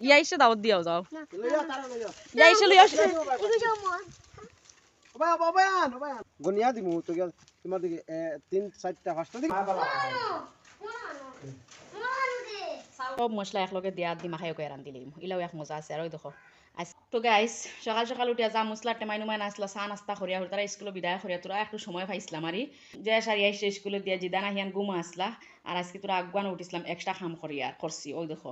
ইয়া এসে দাওয়াত দিয়াও যাও ইয়া এসে লইয়া গনিয়া দিমু তো তোমার দিকে 3 4টা 5টা দিকে সব মশলা একলগে দিয়া দি মাখাই করে রান্ধি লইম ইলাও এক মজা আছে আর ওই দেখো তো গাইস সকাল সকাল উঠিয়া যা মশলা টেমাই নুমাই নাচলা চা নাস্তা করিয়া হল তারা স্কুলে বিদায় করিয়া তোরা একটু সময় পাইছিলাম আরি যে সারি আইসে স্কুলে দিয়া জিদানা হিয়ান গুমা আসলা আর আজকে তোরা আগুয়ান উঠিছিলাম এক্সট্রা খাম করিয়া করছি ওই দেখো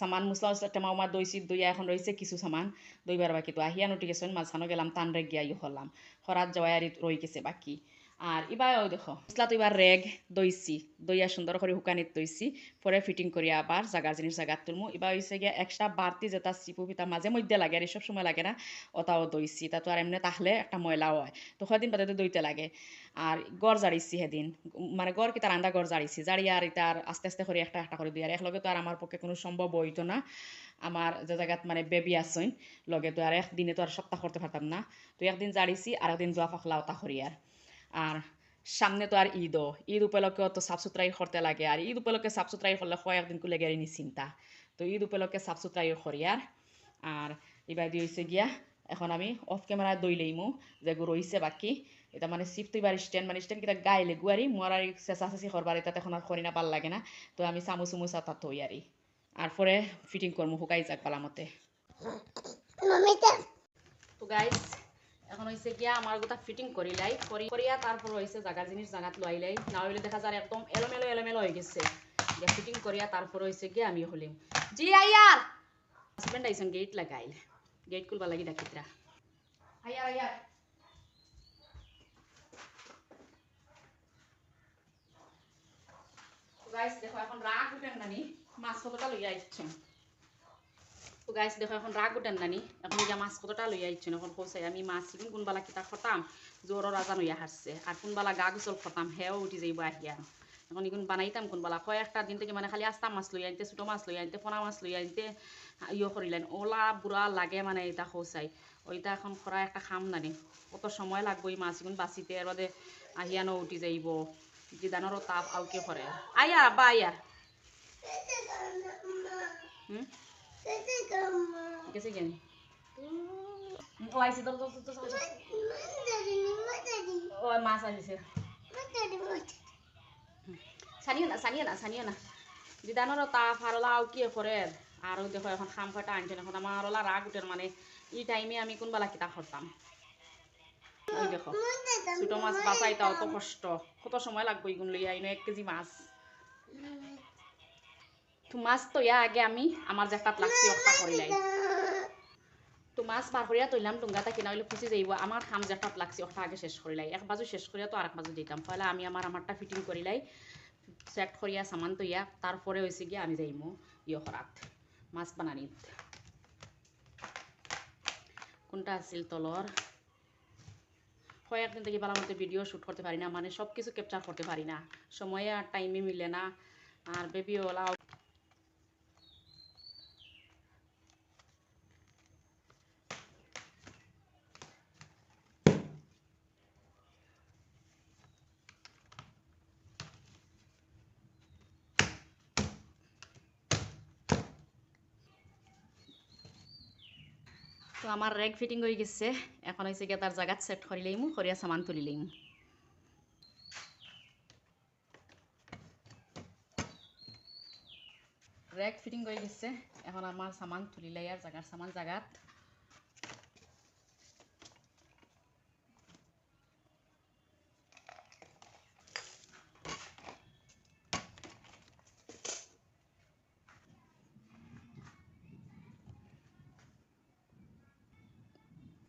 সামান মশলা মশলা টেমা উমা দইছি দইয়া এখন রয়েছে কিছু সামান দইবার বাকি তো আহিয়ান উঠি গেছেন মাঝখানো গেলাম টান রেগ গিয়া হলাম খরাত যাওয়াই আর রয়ে গেছে বাকি আর এবার ওই দেখো মশলা তো এবার রেগ দইছি দইয়া সুন্দর করে হুকানিত দইছি পরে ফিটিং করিয়া আবার জাগার জিনিস জাগাত তুলমু এবার হয়েছে গিয়া এক্সট্রা বাড়তি যেটা চিপু পিঠা মাঝে মধ্যে লাগে আর এসব সময় লাগে না ওটাও দইছি তা তো আর এমনি তাহলে একটা ময়লাও হয় তো কদিন বাদে দইতে লাগে আর গড় জাড়িছি সেদিন মানে গড় কি তার আন্দা গড় জাড়িছি জাড়িয়া আর তার আস্তে আস্তে করে একটা একটা করে দিই আর একলগে তো আর আমার পক্ষে কোনো সম্ভব হইতো না আমার যে জায়গাত মানে বেবি আসইন লগে তো আর একদিনে তো আর সপ্তাহ করতে পারতাম না তো একদিন জাড়িছি আর একদিন জোয়া ফাঁকলা ওটা করি আর সামনে তো আর ঈদ উপলক্ষে তো সাফ সুতরাই করতে লাগে আর ঈদ উপলক্ষে সাফ সুতরাই করলে কয়েকদিন কুলে গেলে নি চিন্তা তো ঈদ উপলক্ষে সাফ সুতরাই করি আর এবার দিয়ে হয়েছে গিয়া এখন আমি অফ ক্যামেরা দই লইমু যেগুলো রয়েছে বাকি এটা মানে সিফ তো এবার স্ট্যান্ড মানে স্ট্যান্ড কিটা গায়ে লেগুয়ারি মোয়ার আর চেঁচা চেঁচি করবার এটা এখন আর করি না ভাল লাগে না তো আমি চামু চুমু চাতা থই আর পরে ফিটিং করমু শুকাই যাক পালামতে তো গাইস এখন হয়েছে গিয়া আমার গোটা ফিটিং করিলাই করিয়া তারপর হয়েছে জায়গা জিনিস জায়গাত লইলাই না হইলে দেখা যায় একদম এলোমেলো এলোমেলো হয়ে গেছে ফিটিং করিয়া তারপর হয়েছে গিয়া আমি হলিম জি আইয়ার হাজবেন্ড আইসন গেট লাগাইল গেট খুলবা লাগি ডাকিতরা আইয়ার আইয়ার গাইস দেখো এখন রাগ উঠেন নানি মাছ কতটা লইয়া আইছেন তো গাইস দেখো এখন রাগ উঠেন নানি এখন যা মাছ কতটা লইয়া আইছেন এখন কইসাই আমি মাছ সিগুন কোনবালা কিতা খতাম জোর রাজা লইয়া হারছে আর কোনবালা গা গুসল খতাম হেও উঠি যাইব আহিয়া এখন ইগুন বানাইতাম কোনবালা কয়েকটা দিন থেকে মানে খালি আস্তা মাছ লইয়া আনতে ছোটো মাছ লইয়া আনতে পোনা মাছ লইয়া আনতে ইয়ে করিলেন ওলা বুড়া লাগে মানে এটা খোসাই ওইটা এখন খরা একটা খাম নানি কত সময় লাগবো এই মাছ ইগুন বাঁচিতে এর বাদে আহিয়ানো উঠি যাইব জিদানোরও তাপ আউ কে করে আইয়ার আব্বা আইয়ার कैसे क्या ओ आई से तो ओ मासा जैसे সানিও না দিদানোর তা ফারলা আউ কি করে আর দেখো এখন খাম ফাটা আনছেন এখন আমার ওলা রাগ উঠের মানে এই টাইমে আমি কোনবেলা কিতা করতাম ওই দেখো ছোট মাছ বাঁচাইতা অত কষ্ট কত সময় লাগবে এগুন লইয়া আইনো 1 কেজি মাছ তো মাছ তো ইয়া আগে আমি আমার যে একটা লাগছি অক্টা করিলাই তো মাছ পার করিয়া তৈলাম টুঙ্গাটা কিনা হইলে খুশি যাইব আমার খাম যে একটা লাগছি অক্টা আগে শেষ করিলাই এক বাজু শেষ করিয়া তো আরেক বাজু দিতাম ফলে আমি আমারটা ফিটিং করিলাই সেট করিয়া সামান তৈয়া তারপরে হয়েছে গিয়ে আমি যাইমু ইয়ে করাত মাছ বানানিত কোনটা আছিল তলর কয়েকদিন থেকে ভালো মতো ভিডিও শ্যুট করতে পারি না মানে সব কিছু ক্যাপচার করতে পারি না সময়ে আর টাইমে মিলে না আর বেবি ওলা তো আমার রেগ ফিটিং হয়ে গেছে এখন হয়েছে গিয়ে তার জায়গা সেট করি লইমু করিয়া সামান তুলি লইমু রেগ ফিটিং হয়ে গেছে এখন আমার সামান তুলি লাই আর জায়গার সামান জায়গাত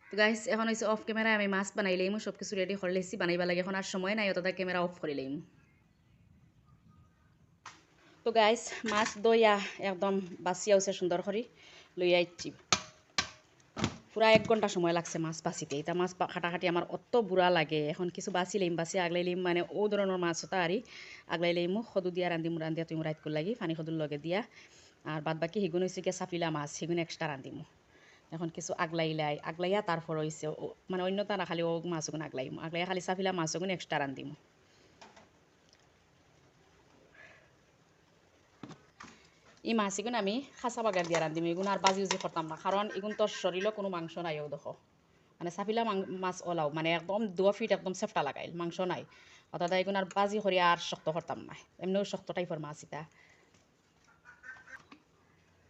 তো গাইস এখন হয়েছে অফ ক্যামেরায় আমি মাছ বানাই লইমু সব কিছু রেডি করে লেছি বানাইবা লাগে এখন আর সময় নাই অতটা ক্যামেরা অফ করে লইমু তো গাইস মাছ দইয়া একদম বাঁচিয়া উঠছে সুন্দর করে লইয়া আইছি পুরা 1 ঘন্টা সময় লাগছে মাছ বাঁচিতে এটা মাছ কাটাকাটি আমার অত বুড়া লাগে এখন কিছু বাঁচি লইম বাঁচি আগলাই লইম মানে ও ধরনের মাছ ওটা আরি আগলাই লইমু সদু দিয়া রান্ধিয়া তুমি রাইত করে লাগি পানি সদুর লগে দিয়া আর বাদ বাকি সিগুন হয়েছে গিয়ে চাপিলা মাছ সিগুন এক্সট্রা রান্ধিমু এখন কিছু আগলাইয়া তারপর হয়েছে মানে অন্যতা না খালি ও মাছগুন আগলাইয়া খালি চাপিলা মাছগুন এক্সট্রা রান্ধিমু এই মাছ এগুন আমি খাসা বাগার দিয়ে রান্ধিম এগুন আর বাজি উজি করতাম না কারণ এগুন তোর শরীরও কোনো মাংস নাইও দেখো মানে সাফিলা মাছ ওলাও মানে একদম 2 ফিট একদম সেফটা লাগাইল মাংস নাই অর্থাৎ এগুন আর বাজি করে আর শক্ত করতাম না এমনিও শক্ত টাইপের মাছ এটা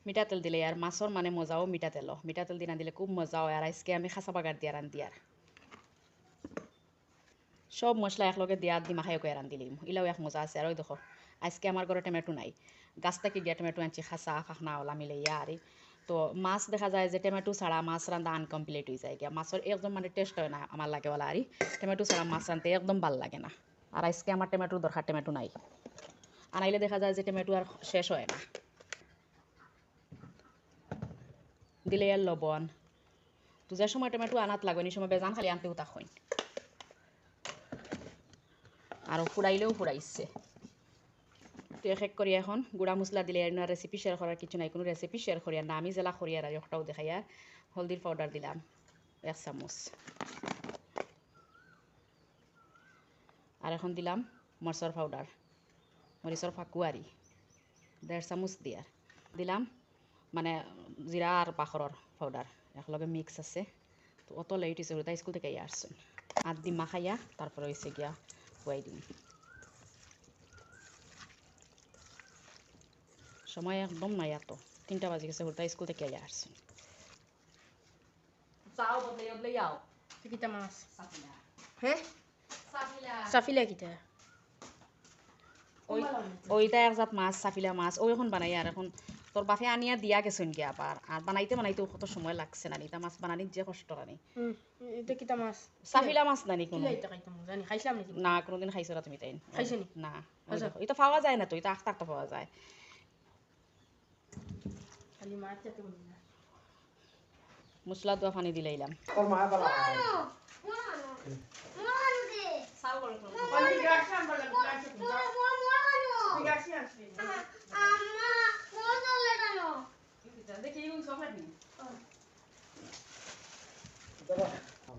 মিঠা তেল দিলে আর মাছর মানে মজাও মিঠা তেল দিয়ে দিলে খুব মজা হয় আর আজকে আমি খাসা বাগার দিয়ে রান্ধি আর সব মশলা একলগে দিয়া দিমাখাই করে রান্ধিলিম ইলাও এক মজা আছে আর ওই দেখো আজকে আমার ঘরে টমেটো নাই গাছ থেকে গিয়া টমেটো আনছি খাসা ফাঁকনা ওলা মিলে আর তো মাছ দেখা যায় যে টমেটো ছাড়া মাছ রান্ধা আনকমপ্লিট হয়ে যায় গিয়া মাছের একদম মানে টেস্ট হয় না আমার লাগে ওলা আর টমেটো ছাড়া মাছ রাঁধতে একদম ভাল লাগে না আর আজকে আমার টমেটোর দরকার টমেটো নাই আনাইলে দেখা যায় যে টমেটো আর শেষ হয় না দিলে আর লবণ তো যে সময় টমেটো আনাত লাগবে এই সময় বেজান খালি আনতেও তা হয় আরও ফুরাইলেও ফুরাইছে তো এক এক করি এখন গুঁড়া মশলা দিলে আর রেসিপি শেয়ার করার কিছু নাই কোনো রেসিপি শেয়ার করি আর না আমি জেলা করি আর একটাও দেখাই আর হলদির পাউডার দিলাম 1 চামচ আর এখন দিলাম মরচর পাউডার মরিচর ফাকুয়ারি 1.5 চামচ দিয়ার দিলাম মানে জিরা আর বাখরের পাউডার একলগে মিক্স আছে তো অত লেট হয়েছে তাই স্কুল থেকে আসছেন আর দিম মাখাইয়া তারপরে হয়েছে গিয়া খুয়াই দিম সময় একদম নাই এত 3টা বাজে গেছে তাই স্কুল থেকে আসছেন চাও বদলে যাও কিটা মাছ সাফিলা হ্যাঁ সাফিলা সাফিলা কিটা ওইটা এক জাত মাছ সাফিলা মাছ ওই এখন বানাই আর এখন তোর বাপে আনিয়া দিয়া গেছেন গিয়া আবার আর বানাইতে কত সময় লাগছে না এটা মাছ বানানি যে কষ্ট রানি এটা কিটা মাছ সাফিলা মাছ নানি কোনো এটা খাইতাম জানি খাইছিলাম নাকি না কোনোদিন খাইছো না তুমি তাই খাইছো নি না এটা পাওয়া যায় না তো এটা আখতার তো পাওয়া যায় খালি মাছ যাতে বলি না মশলা দোয়া পানি দিলাইলাম তোর মা বলা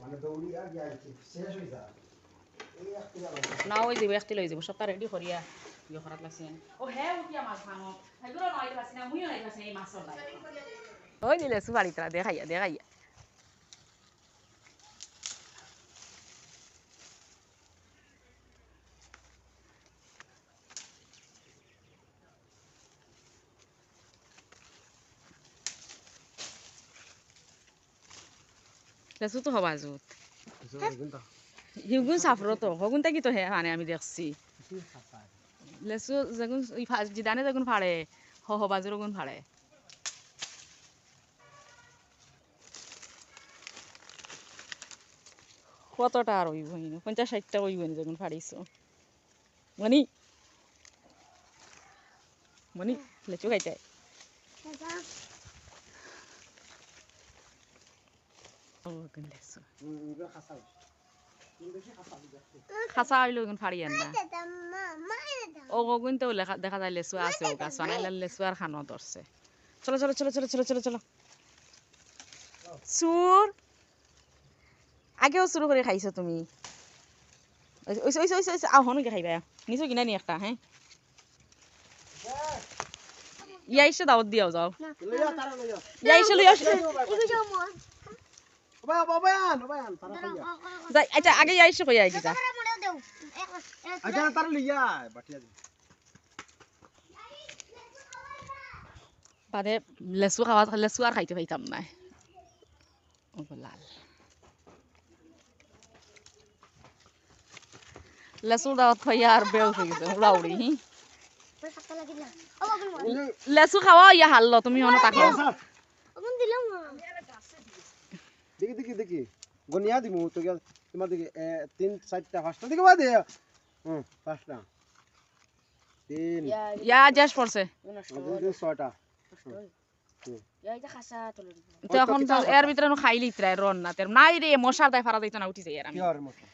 মানে দৌড়ি আর যাইছে শেষ হই যা এই একটু যাবে না ওই দিব একটি লই যাব সবটা রেডি করিয়া ইয়ে করাত লাগছে ও হ্যাঁ উঠিয়া মাছ ভাঙো হেগুলো নয় লাগছে না মুইও নাই লাগছে এই মাছর লাই ওই দিলে সুবাড়িতরা দেখাইয়া লেসু তো হবা জুত হিগুন সাফরো তো হগুন তাকি তো হ্যাঁ মানে আমি দেখছি লেসু যেগুন জিদানে যেগুন ফাড়ে হবাজুর গুণ ফাড়ে কতটা আর ওই বই 50-60টা ওই বই যেগুন ফাড়িছো মনি লেচু খাইতে ও গুণ লেসু খাসা হইলো গুণ ফাড়ি আন না ও গুণ তো দেখা যায় লেসু আছে ও গাছ আনাইলে লেসু আর খানো ধরছে চলো চলো চলো চলো চলো চলো চলো সুর আগেও শুরু করে খাইছো তুমি আহনুকে খাইবা নিছো কিনা নি একটা হ্যাঁ ইয়া এসে দাওয়াত দিয়াও যাও ইয়া এসে লই আসো যাই আচ্ছা আগে ইয়া এসে কই আই দিতা আচ্ছা তার লিয়া বাটিয়া দি বাদে লেসু আর খাইতে পাইতাম না ও লাল লেসু দাওয়াত খাইয়া আর বেল হয়ে গেছে উড়াউড়ি লেসু খাওয়া ইয়া হারলো তুমি অন্য তাকে দেখি গনিয়া দিমু তো গেল তোমার দিকে 3-4টা 5টা দিকে বাদে 5টা 3 ইয়া জাস পড়ছে 6টা তো এখন তো এর ভিতরে খাইলি ইতরা রন না তের নাই রে মশার দাই ফারা যাইতো না উঠি যাই আর আমি কি আর মশা